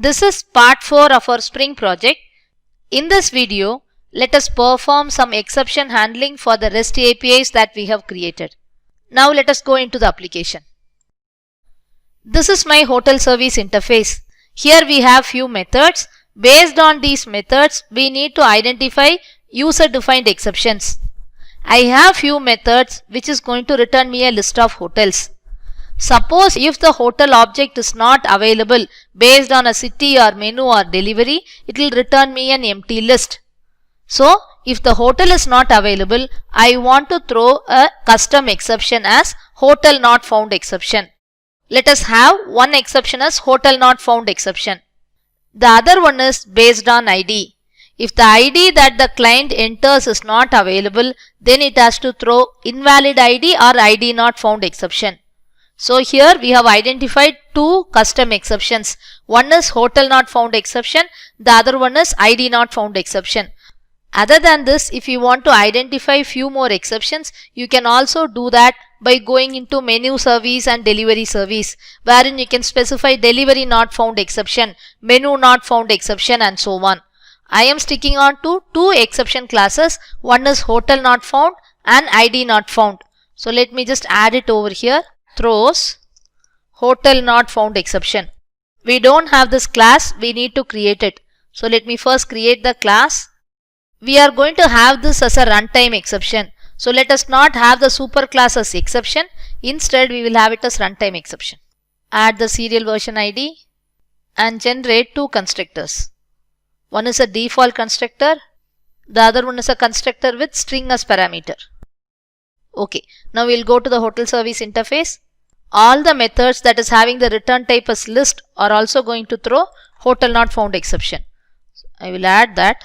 This is part 4 of our Spring project. In this video, let us perform some exception handling for the REST APIs that we have created. Now let us go into the application. This is my hotel service interface. Here we have few methods. Based on these methods, we need to identify user-defined exceptions. I have few methods which is going to return me a list of hotels. Suppose if the hotel object is not available based on a city or menu or delivery, it will return me an empty list. So, if the hotel is not available, I want to throw a custom exception as hotel not found exception. Let us have one exception as hotel not found exception. The other one is based on ID. If the ID that the client enters is not available, then it has to throw invalid ID or ID not found exception. So here we have identified two custom exceptions. One is hotel not found exception, the other one is ID not found exception. Other than this, if you want to identify few more exceptions, you can also do that by going into menu service and delivery service, wherein you can specify delivery not found exception, menu not found exception, and so on. I am sticking on to two exception classes. One is hotel not found and ID not found. So let me just add it over here. Throws hotel not found exception. We don't have this class, we need to create it. So let me first create the class. We are going to have this as a runtime exception. So let us not have the superclass as exception. Instead we will have it as runtime exception. Add the serial version ID and generate two constructors. One is a default constructor, the other one is a constructor with string as parameter. Okay, now we'll go to the hotel service interface. All the methods that is having the return type as list are also going to throw hotel not found exception. So I will add that.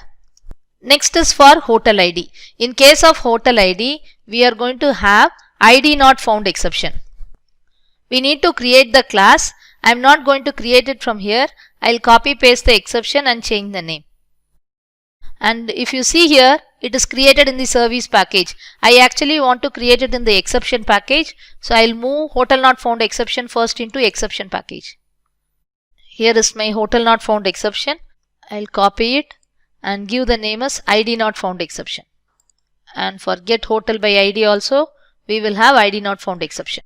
Next is for hotel ID. In case of hotel ID, we are going to have ID not found exception. We need to create the class. I am not going to create it from here. I will copy paste the exception and change the name. And if you see here, it is created in the service package. I actually want to create it in the exception package. So I will move hotel not found exception first into exception package. Here is my hotel not found exception. I will copy it and give the name as ID not found exception. And for get hotel by ID also, we will have ID not found exception.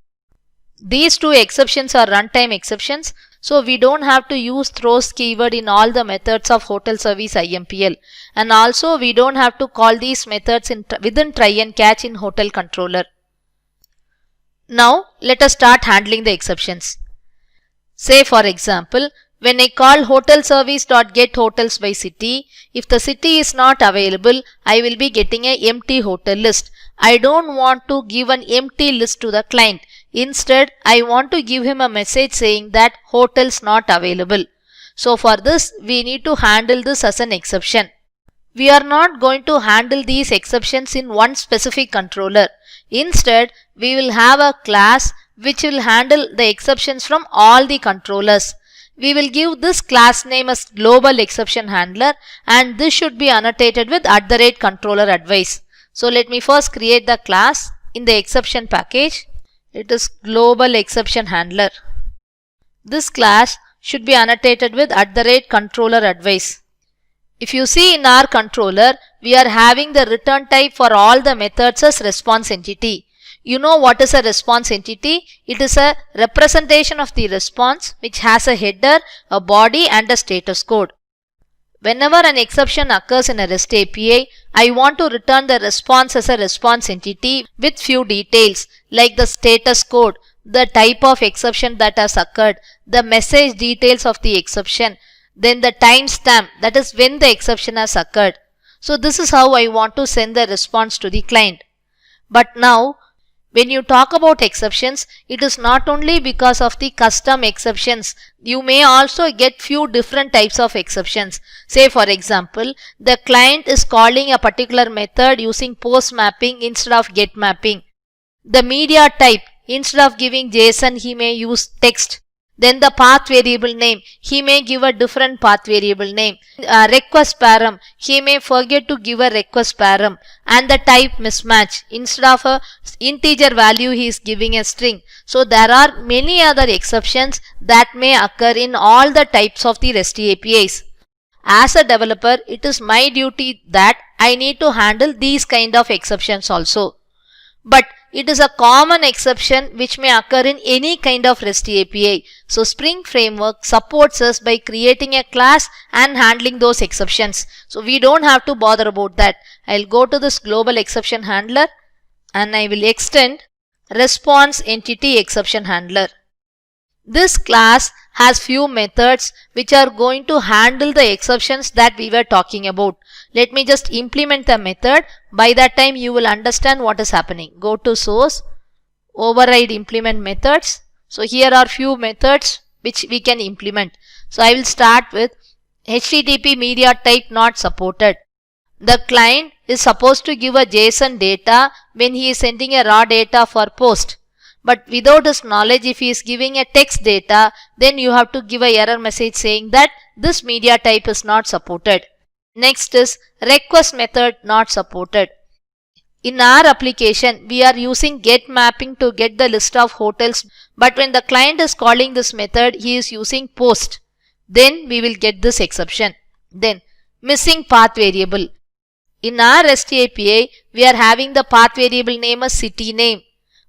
These two exceptions are runtime exceptions, so we don't have to use throws keyword in all the methods of hotel service IMPL, and also we don't have to call these methods within try and catch in hotel controller. Now let us start handling the exceptions. Say for example, when I call hotel service.get hotels by city, if the city is not available, I will be getting an empty hotel list. I don't want to give an empty list to the client. Instead, I want to give him a message saying that hotels not available. So for this, we need to handle this as an exception. We are not going to handle these exceptions in one specific controller. Instead, we will have a class which will handle the exceptions from all the controllers. We will give this class name as global exception handler, and this should be annotated with @controller_advice. So let me first create the class in the exception package. It is global exception handler. This class should be annotated with @controller_advice. If you see in our controller, we are having the return type for all the methods as response entity. You know what is a response entity? It is a representation of the response which has a header, a body, and a status code. Whenever an exception occurs in a REST API, I want to return the response as a response entity with few details like the status code, the type of exception that has occurred, the message details of the exception, then the timestamp, that is when the exception has occurred. So this is how I want to send the response to the client. But now, when you talk about exceptions, it is not only because of the custom exceptions. You may also get few different types of exceptions. Say for example, the client is calling a particular method using post mapping instead of get mapping. The media type, instead of giving JSON, he may use text. Then the path variable name, he may give a different path variable name. Request param, he may forget to give a request param. And the type mismatch, instead of a integer value he is giving a string. So there are many other exceptions that may occur in all the types of the REST APIs. As a developer, it is my duty that I need to handle these kind of exceptions also. But it is a common exception which may occur in any kind of REST API. So Spring Framework supports us by creating a class and handling those exceptions. So we don't have to bother about that. I'll go to this global exception handler and I will extend response entity exception handler. This class has few methods which are going to handle the exceptions that we were talking about. Let me just implement the method. By that time you will understand what is happening. Go to source, override implement methods. So here are few methods which we can implement. So I will start with HTTP media type not supported. The client is supposed to give a JSON data when he is sending a raw data for post. But without his knowledge, if he is giving a text data, then you have to give a error message saying that this media type is not supported. Next is request method not supported. In our application, we are using get mapping to get the list of hotels, but when the client is calling this method, he is using post. Then we will get this exception. Then missing path variable. In our REST API, we are having the path variable name as city name,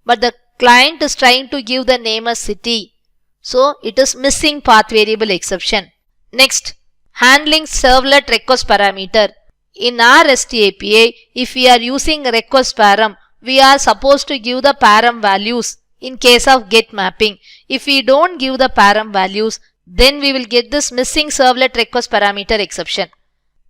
but the client is trying to give the name as city. So it is missing path variable exception. Next, handling servlet request parameter. In our REST API, if we are using request param, we are supposed to give the param values in case of get mapping. If we don't give the param values, then we will get this missing servlet request parameter exception.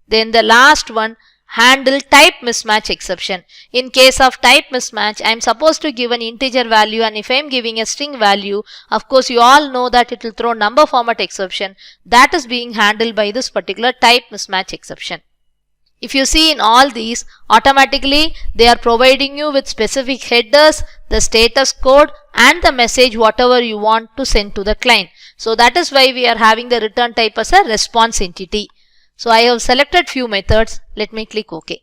Then the last one, handle type mismatch exception. In case of type mismatch, I am supposed to give an integer value, and if I am giving a string value, of course you all know that it will throw number format exception. That is being handled by this particular type mismatch exception. If you see in all these, automatically they are providing you with specific headers, the status code and the message whatever you want to send to the client. So that is why we are having the return type as a response entity. So I have selected few methods. Let me click OK.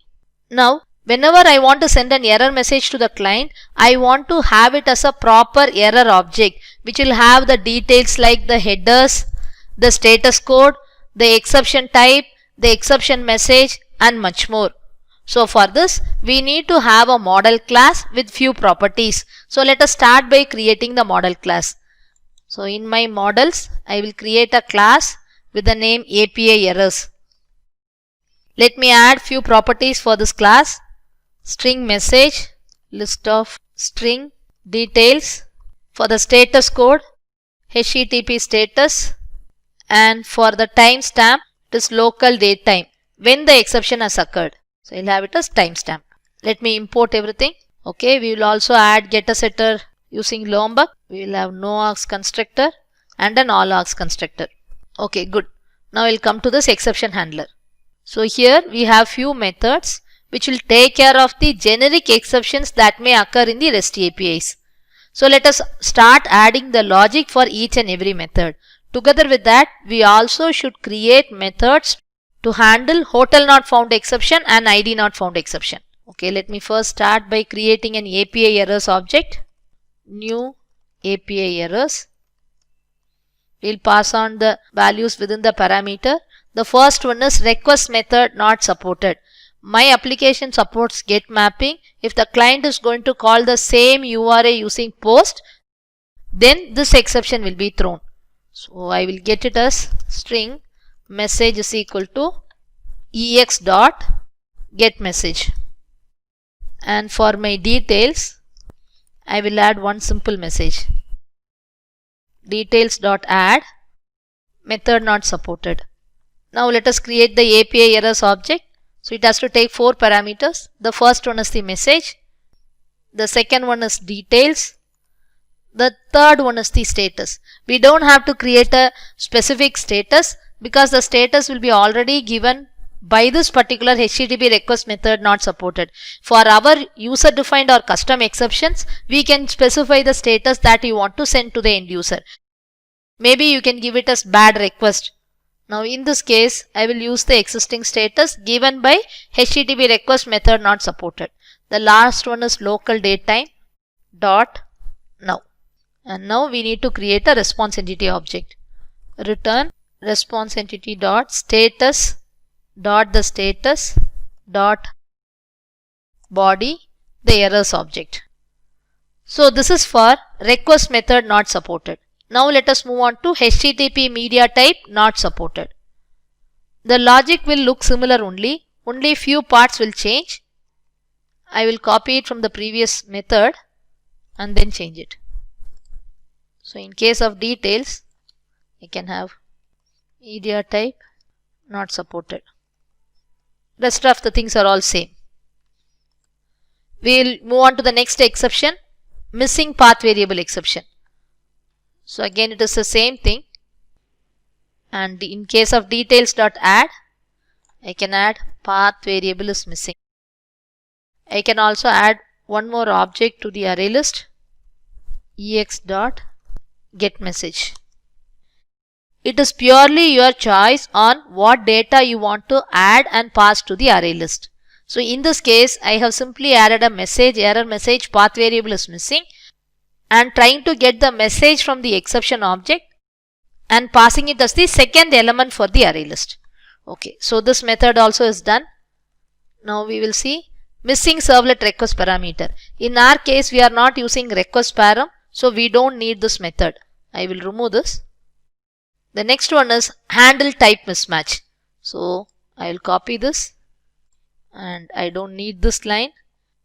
Now whenever I want to send an error message to the client, I want to have it as a proper error object which will have the details like the headers, the status code, the exception type, the exception message and much more. So for this we need to have a model class with few properties. So let us start by creating the model class. So in my models, I will create a class with the name API errors. Let me add few properties for this class. String message, list of string details, for the status code, HTTP status, and for the timestamp, it is local date time when the exception has occurred. So I'll have it as timestamp. Let me import everything. Okay, we will also add getter setter using Lombok. We will have no args constructor and an all args constructor. Okay, good. Now we'll come to this exception handler. So here we have few methods which will take care of the generic exceptions that may occur in the REST APIs. So let us start adding the logic for each and every method. Together with that, we also should create methods to handle hotel not found exception and ID not found exception. Okay, let me first start by creating an API errors object. New API errors. We'll pass on the values within the parameter. The first one is request method not supported. My application supports get mapping. If the client is going to call the same URI using post, then this exception will be thrown. So I will get it as string message is equal to ex dot get message. And for my details, I will add one simple message. Details dot add method not supported. Now let us create the API errors object. So it has to take 4 parameters. The first one is the message. The second one is details. The third one is the status. We don't have to create a specific status because the status will be already given by this particular HTTP request method not supported. For our user defined or custom exceptions, we can specify the status that you want to send to the end user. Maybe you can give it as bad request. Now in this case, I will use the existing status given by HTTP request method not supported. The last one is local datetime dot now. And now we need to create a response entity object. Return response entity dot status dot the status dot body the errors object. So this is for request method not supported. Now let us move on to HTTP media type not supported. The logic will look similar only few parts will change. I will copy it from the previous method and then change it. So in case of details, I can have media type not supported. Rest of the things are all same. We will move on to the next exception, missing path variable exception. So again it is the same thing, and in case of details.add, I can add path variable is missing. I can also add one more object to the array list, ex.getMessage. It is purely your choice on what data you want to add and pass to the array list. So in this case, I have simply added a message, error message, path variable is missing, and trying to get the message from the exception object and passing it as the second element for the array list. Okay, so this method also is done. Now we will see missing servlet request parameter. In our case, we are not using request param, so we don't need this method. I will remove this. The next one is handle type mismatch. So I will copy this and I don't need this line.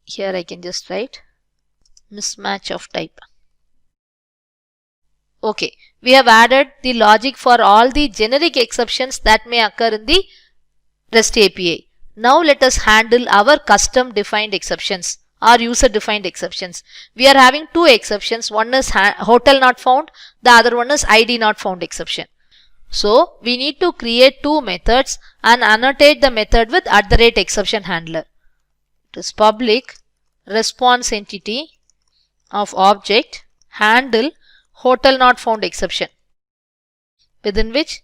Here I can just write mismatch of type. Okay, we have added the logic for all the generic exceptions that may occur in the REST API. Now let us handle our custom defined exceptions or user defined exceptions. We are having two exceptions. One is hotel not found, the other one is ID not found exception. So we need to create two methods and annotate the method with @exception handler. It is public response entity of object handle hotel not found exception, within which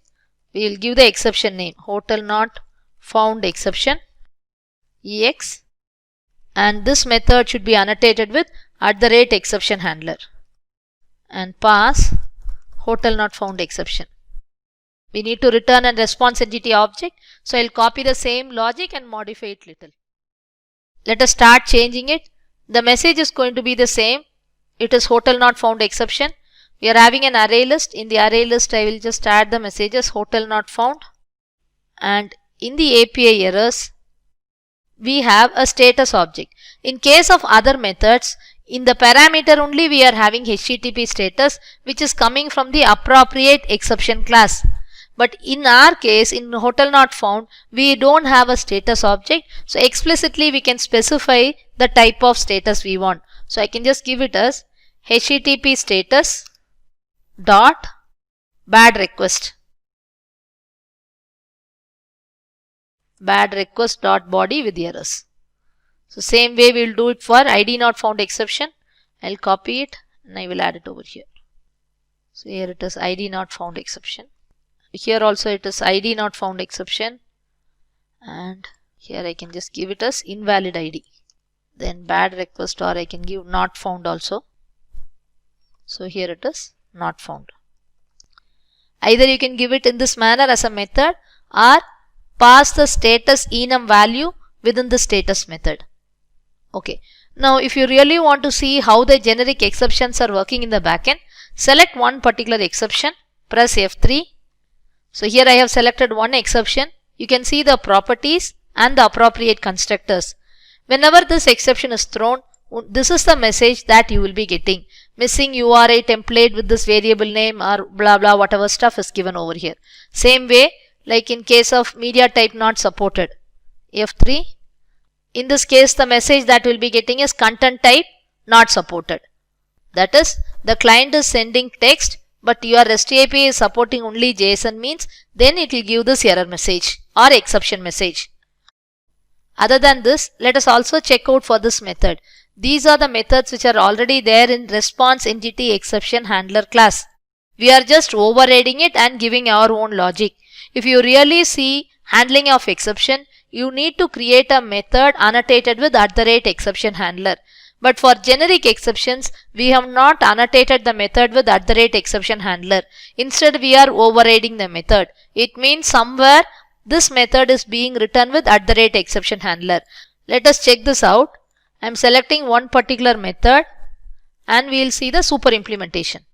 we will give the exception name hotel not found exception ex, and this method should be annotated with @exception handler and pass hotel not found exception. We need to return a response entity object, so I'll copy the same logic and modify it little. Let us start changing it. The message is going to be the same. It is hotel not found exception. We are having an array list. In the array list, I will just add the messages hotel not found, and in the API errors, we have a status object. In case of other methods, in the parameter only we are having HTTP status, which is coming from the appropriate exception class. But in our case, in hotel not found, we don't have a status object. So explicitly we can specify the type of status we want. So I can just give it as HTTP status dot bad request. Bad request dot body with errors. So same way we will do it for ID not found exception. I'll copy it and I will add it over here. So here it is ID not found exception. Here also it is ID not found exception, and here I can just give it as invalid ID. Then bad request, or I can give not found also. So here it is not found. Either you can give it in this manner as a method or pass the status enum value within the status method. Okay. Now if you really want to see how the generic exceptions are working in the backend, select one particular exception, press F3. So here I have selected one exception. You can see the properties and the appropriate constructors. Whenever this exception is thrown, this is the message that you will be getting. Missing URI template with this variable name or blah blah whatever stuff is given over here. Same way like in case of media type not supported, F3. In this case the message that we'll be getting is content type not supported. That is, the client is sending text, but your REST API is supporting only JSON means, then it will give this error message or exception message. Other than this, let us also check out for this method. These are the methods which are already there in response entity exception handler class. We are just overriding it and giving our own logic. If you really see handling of exception, you need to create a method annotated with @exception handler. But for generic exceptions, we have not annotated the method with @exception handler. Instead, we are overriding the method. It means somewhere this method is being written with @exception handler. Let us check this out. I am selecting one particular method and we will see the super implementation.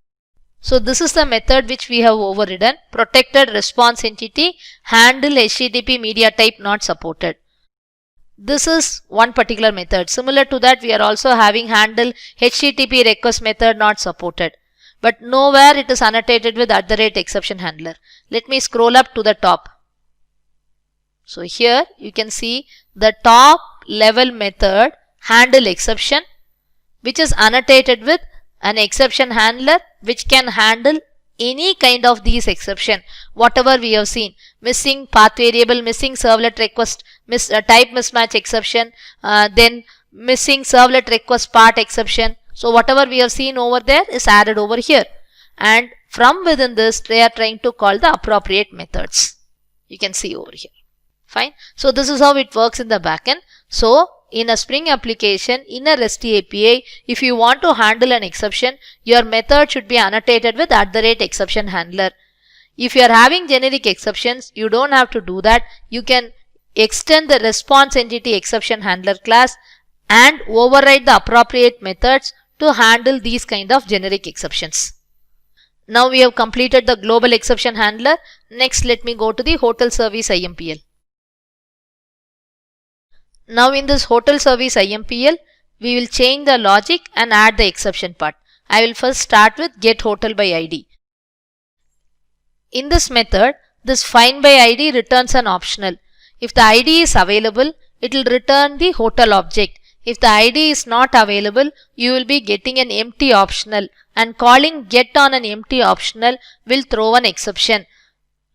So this is the method which we have overridden. Protected response entity handle HTTP media type not supported. This is one particular method. Similar to that, we are also having handle HTTP request method not supported. But nowhere it is annotated with @exception handler. Let me scroll up to the top. So here you can see the top level method handle exception, which is annotated with an exception handler which can handle any kind of these exception, whatever we have seen. Missing path variable, missing servlet request, type mismatch exception, then missing servlet request part exception. So whatever we have seen over there is added over here. And from within this, they are trying to call the appropriate methods. You can see over here. Fine. So this is how it works in the backend. So in a Spring application, in a REST API, if you want to handle an exception, your method should be annotated with @exception handler. If you are having generic exceptions, you don't have to do that. You can extend the response entity exception handler class and override the appropriate methods to handle these kind of generic exceptions. Now we have completed the global exception handler. Next, let me go to the hotel service IMPL. Now in this hotel service IMPL, we will change the logic and add the exception part. I will first start with get hotel by ID. In this method, this find by ID returns an optional. If the ID is available, it will return the hotel object. If the ID is not available, you will be getting an empty optional, and calling get on an empty optional will throw an exception.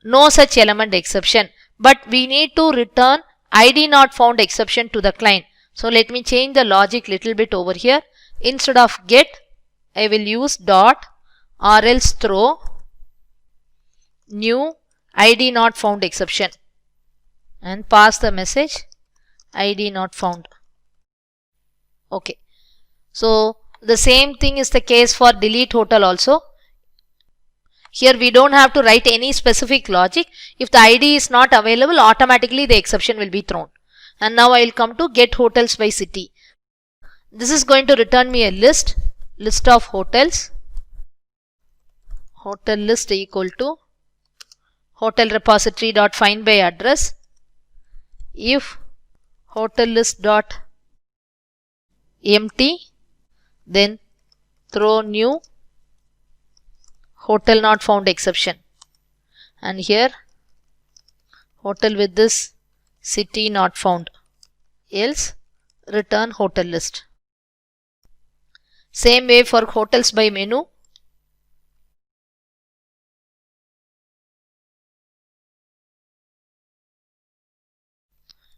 No such element exception. But we need to return ID not found exception to the client. So let me change the logic little bit over here. Instead of get, I will use dot or else throw new ID not found exception and pass the message ID not found. Okay. So the same thing is the case for delete hotel also. Here we don't have to write any specific logic. If the ID is not available, automatically the exception will be thrown. And now I will come to get hotels by city. This is going to return me a list of hotels. Hotel list equal to hotel repository dot find by address. If hotel list dot empty, then throw new hotel not found exception, and here hotel with this city not found, else return hotel list. Same way for hotels by menu.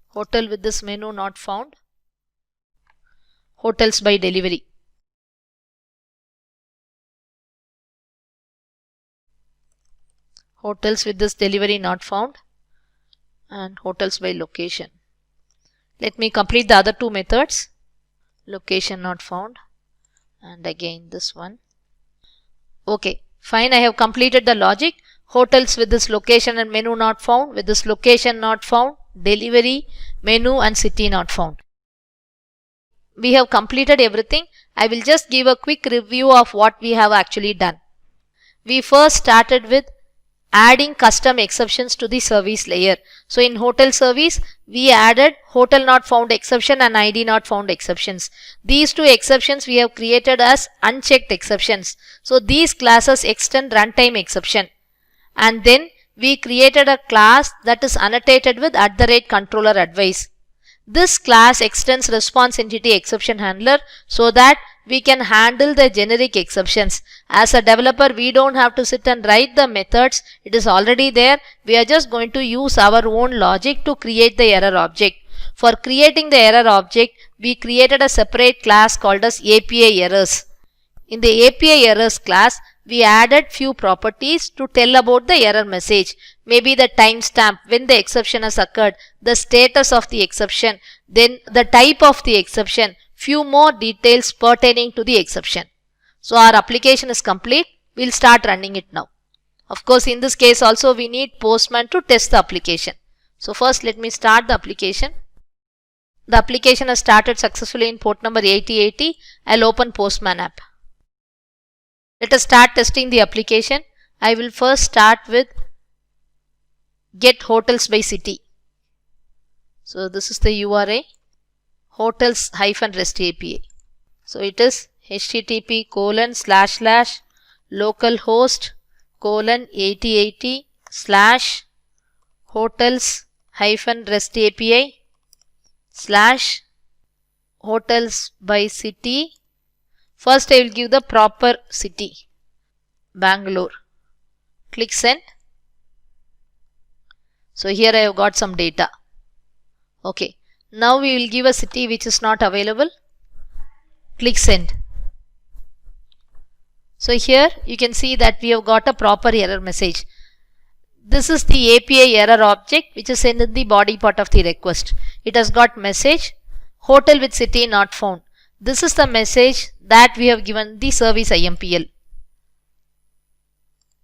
Hotel with this menu not found, hotels by delivery. Hotels with this delivery not found, and hotels by location. Let me complete the other two methods. Location not found, and again this one. Okay, fine. I have completed the logic. Hotels with this location and menu not found, with this location not found, delivery, menu and city not found. We have completed everything. I will just give a quick review of what we have actually done. We first started with adding custom exceptions to the service layer. So in hotel service, we added hotel not found exception and ID not found exceptions. These two exceptions we have created as unchecked exceptions. So these classes extend runtime exception. And then we created a class that is annotated with @controller_advice. This class extends response entity exception handler so that we can handle the generic exceptions. As a developer, we don't have to sit and write the methods. It is already there. We are just going to use our own logic to create the error object. For creating the error object, we created a separate class called as API errors. In the API errors class, we added few properties to tell about the error message. Maybe the timestamp when the exception has occurred, the status of the exception, then the type of the exception, few more details pertaining to the exception. So our application is complete. We'll start running it now. Of course, in this case also we need Postman to test the application. So first let me start the application. The application has started successfully in port number 8080. I'll open Postman app. Let us start testing the application. I will first start with get hotels by city. So this is the URI, hotels-REST API. So it is http://localhost:8080/hotels-REST API/hotels by city. First I will give the proper city, Bangalore. Click send. So here I have got some data. Okay. Now we will give a city which is not available. Click send. So here you can see that we have got a proper error message. This is the API error object which is in the body part of the request. It has got message hotel with city not found. This is the message that we have given the service IMPL.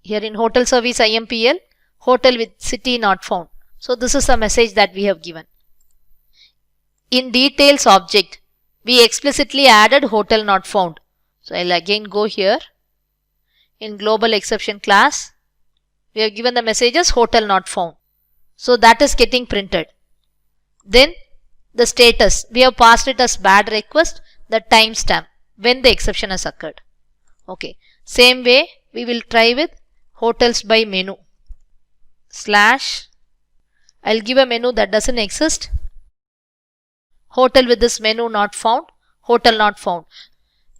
Here in hotel service IMPL, hotel with city not found. So this is the message that we have given. In details object, we explicitly added hotel not found. So I'll again go here. In global exception class, we have given the messages hotel not found. So that is getting printed. Then the status, we have passed it as bad request, the timestamp when the exception has occurred. Okay. Same way we will try with hotels by menu. I'll give a menu that doesn't exist. Hotel with this menu not found, hotel not found.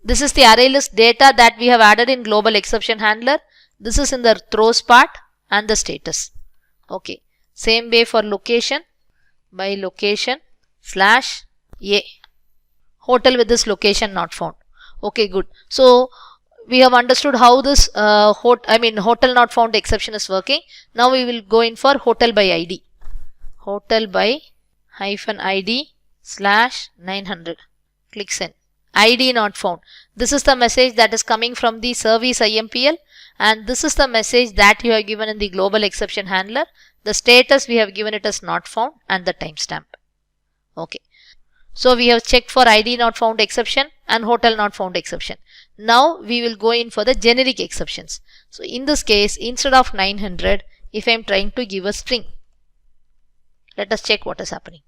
This is the array list data that we have added in global exception handler. This is in the throws part and the status. Okay. Same way for location, by location /a. Hotel with this location not found. Okay, good. So we have understood how this hotel not found exception is working. Now we will go in for hotel by ID. Hotel by -ID/900. Click send. ID not found. This is the message that is coming from the service IMPL, and this is the message that you have given in the global exception handler. The status we have given it as not found and the timestamp. Okay. So we have checked for ID not found exception and hotel not found exception. Now we will go in for the generic exceptions. So in this case, instead of 900, if I am trying to give a string, let us check what is happening.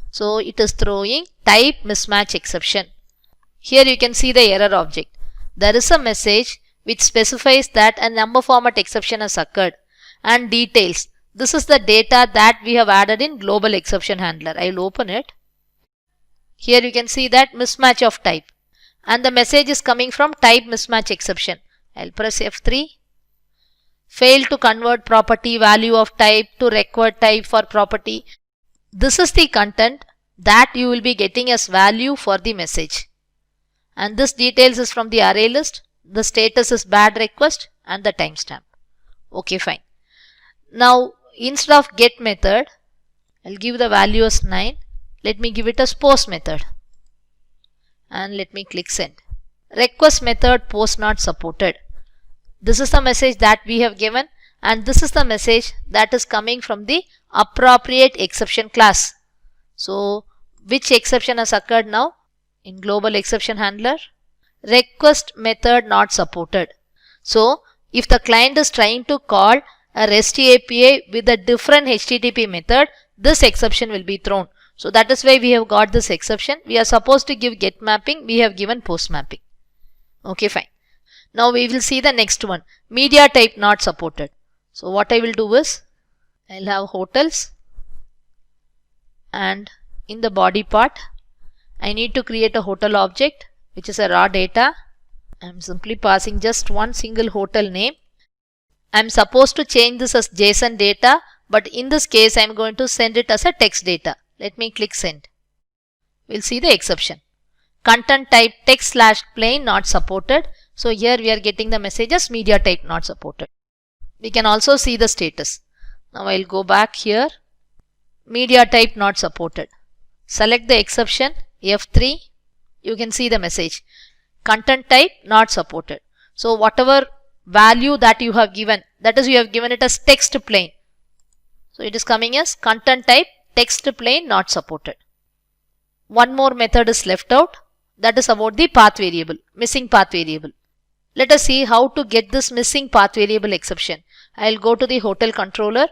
So it is throwing type mismatch exception. Here you can see the error object. There is a message which specifies that a number format exception has occurred and details. This is the data that we have added in global exception handler. I will open it. Here you can see that mismatch of type, and the message is coming from type mismatch exception. I'll press F3. Fail to convert property value of type to required type for property. This is the content that you will be getting as value for the message. And this details is from the array list. The status is bad request and the timestamp. Okay, fine. Now instead of get method, I'll give the value as 9. Let me give it as post method. And let me click send. Request method post not supported. This is the message that we have given, and this is the message that is coming from the appropriate exception class. So which exception has occurred now? In global exception handler, request method not supported. So if the client is trying to call a REST API with a different HTTP method, this exception will be thrown. So that is why we have got this exception. We are supposed to give get mapping, we have given post mapping. Okay, fine. Now we will see the next one, media type not supported. So what I will do is, I'll have hotels, and in the body part, I need to create a hotel object which is a raw data. I'm simply passing just one single hotel name. I'm supposed to change this as JSON data, but in this case I'm going to send it as a text data. Let me click send. We'll see the exception. Content type text/plain not supported. So here we are getting the message as media type not supported. We can also see the status. Now I'll go back here. Media type not supported. Select the exception F3. You can see the message. Content type not supported. So whatever value that you have given, that is you have given it as text plain. So it is coming as content type text plain not supported. One more method is left out. That is about the path variable, missing path variable. Let us see how to get this missing path variable exception. I will go to the hotel controller,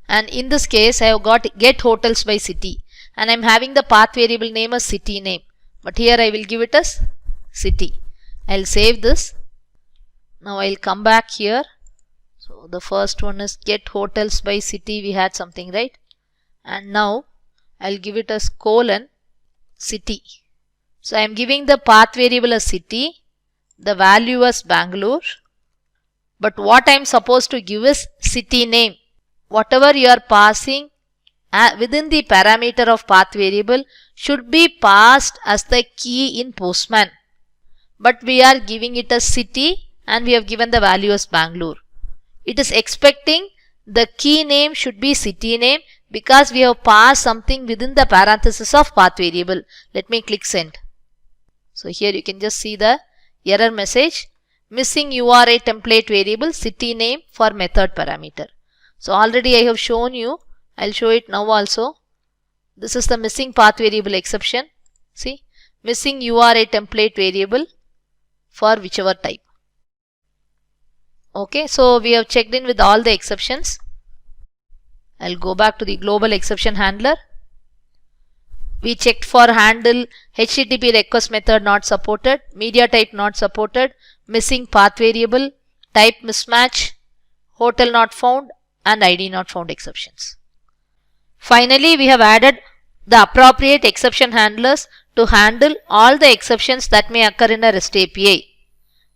and in this case I have got get hotels by city, and I am having the path variable name as city name, but here I will give it as city. I will save this. Now I will come back here. So the first one is get hotels by city, we had something, right? And now I will give it as colon city. So I am giving the path variable as city, the value as Bangalore, but what I am supposed to give is city name. Whatever you are passing within the parameter of path variable should be passed as the key in Postman, but we are giving it as city and we have given the value as Bangalore. It is expecting the key name should be city name because we have passed something within the parenthesis of path variable. Let me click send. So here you can just see the error message, missing URI template variable city name for method parameter. So already I have shown you, I will show it now also. This is the missing path variable exception. See, missing URI template variable for whichever type. Okay, so we have checked in with all the exceptions. I'll go back to the global exception handler. We checked for handle HTTP request method not supported, media type not supported, missing path variable, type mismatch, hotel not found, and ID not found exceptions. Finally, we have added the appropriate exception handlers to handle all the exceptions that may occur in a REST API.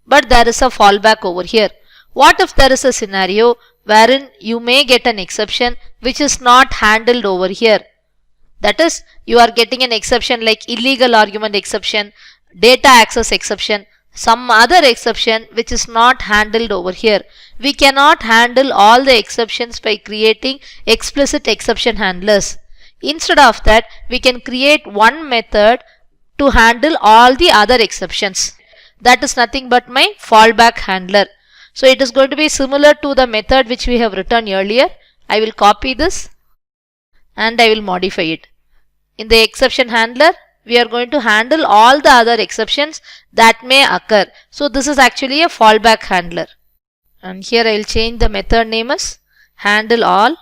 But there is a fallback over here. What if there is a scenario wherein you may get an exception which is not handled over here? That is, you are getting an exception like illegal argument exception, data access exception, some other exception which is not handled over here. We cannot handle all the exceptions by creating explicit exception handlers. Instead of that, we can create one method to handle all the other exceptions. That is nothing but my fallback handler. So it is going to be similar to the method which we have written earlier. I will copy this and I will modify it. In the exception handler, we are going to handle all the other exceptions that may occur. So this is actually a fallback handler. And here I will change the method name as handle all,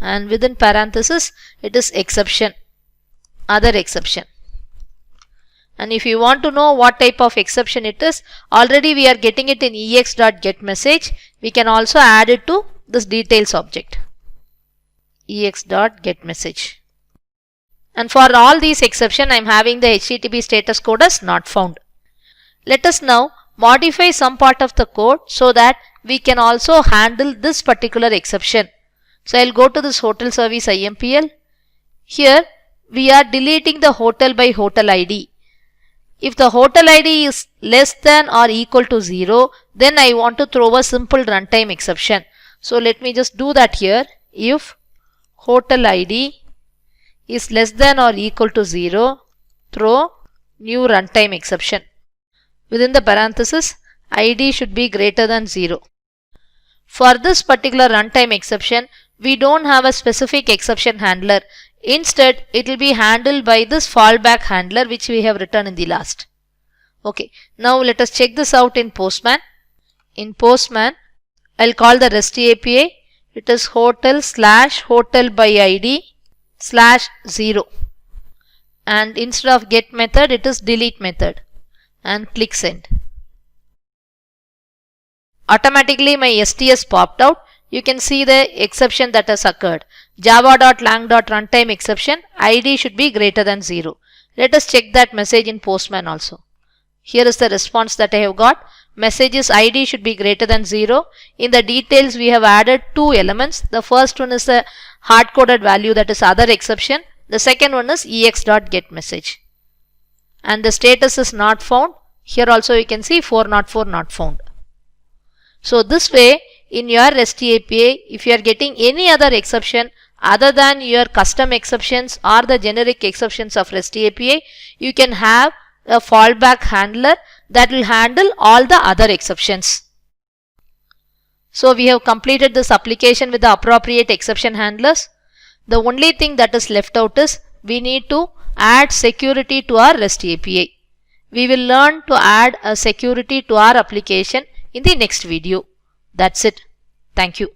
and within parenthesis it is exception, other exception. And if you want to know what type of exception it is, already we are getting it in ex.getMessage. We can also add it to this details object, ex.getMessage. And for all these exceptions, I am having the HTTP status code as not found. Let us now modify some part of the code so that we can also handle this particular exception. So I will go to this hotel service IMPL. Here we are deleting the hotel by hotel ID. If the hotel ID is less than or equal to 0, then I want to throw a simple runtime exception. So let me just do that here. If hotel ID is less than or equal to 0, throw new runtime exception. Within the parenthesis, ID should be greater than 0. For this particular runtime exception, we don't have a specific exception handler. Instead, it will be handled by this fallback handler which we have written in the last. Okay, now let us check this out in Postman. In Postman, I will call the REST API. It is hotel/hotel by ID /0. And instead of get method, it is delete method. And click send. Automatically my STS popped out. You can see the exception that has occurred. Java.lang.runtime exception, ID should be greater than 0. Let us check that message in Postman also. Here is the response that I have got. Message is ID should be greater than 0. In the details we have added two elements. The first one is the hard-coded value, that is other exception. The second one is ex.getMessage. And the status is not found. Here also you can see 404 not found. So this way, in your REST API, if you are getting any other exception other than your custom exceptions or the generic exceptions of REST API, you can have a fallback handler that will handle all the other exceptions. So we have completed this application with the appropriate exception handlers. The only thing that is left out is we need to add security to our REST API. We will learn to add a security to our application in the next video. That's it. Thank you.